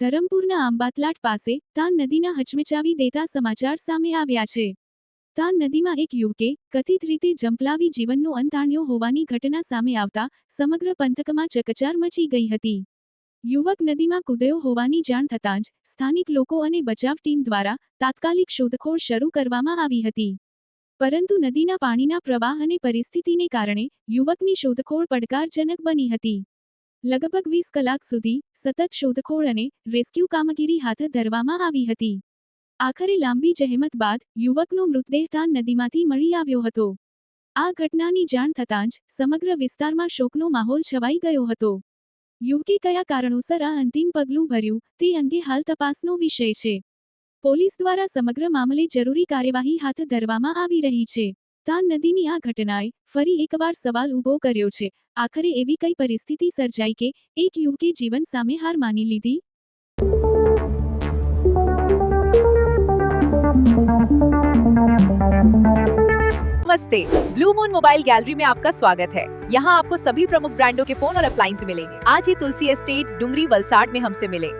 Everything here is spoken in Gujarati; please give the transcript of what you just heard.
ધરમપુરના આંબાતલાટ પાસે તાન નદીના હચમચાવી દેતા સમાચાર સામે આવ્યા છે. તાન નદીમાં એક યુવકે કથિત રીતે જંપલાવી જીવનનો અંત આણ્યો હોવાની ઘટના સામે આવતા સમગ્ર પંથકમાં ચકચાર મચી ગઈ હતી. યુવક નદીમાં કૂદ્યો હોવાની જાણ થતાં જ સ્થાનિક લોકો અને બચાવ ટીમ દ્વારા તાત્કાલિક શોધખોળ શરૂ કરવામાં આવી હતી. પરંતુ નદીના પાણીના પ્રવાહ અને પરિસ્થિતિને કારણે યુવકની શોધખોળ પડકારજનક બની હતી. લગભગ 20 કલાક સુધી સતત શોધખોળ અને રેસ્ક્યુ કામગીરી હાથ ધરવામાં આવી હતી. આખરે લાંબી જહેમત બાદ યુવકનો મૃતદેહ તાન નદીમાંથી મળી આવ્યો હતો. આ ઘટનાની જાણ થતાં જ સમગ્ર વિસ્તારમાં શોકનો માહોલ છવાઈ ગયો હતો. યુવકે કયા કારણોસર આ અંતિમ પગલું ભર્યું તે અંગે હાલ તપાસનો વિષય છે. પોલીસ દ્વારા સમગ્ર મામલે જરૂરી કાર્યવાહી હાથ ધરવામાં આવી રહી છે. તાન નદીની આ ઘટનાએ ફરી એકવાર સવાલ ઊભો કર્યો છે. આખરે એવી કઈ પરિસ્થિતિ સર્જાઈ કે એક યુવકે જીવન સામે હાર માની લીધી? नमस्ते, ब्लू मून मोबाइल गैलरी में आपका स्वागत है। यहाँ आपको सभी प्रमुख ब्रांडों के फोन और अप्लायंस मिलेंगे। आज ही तुलसी एस्टेट डुंगरी वलसाड में हमसे मिले।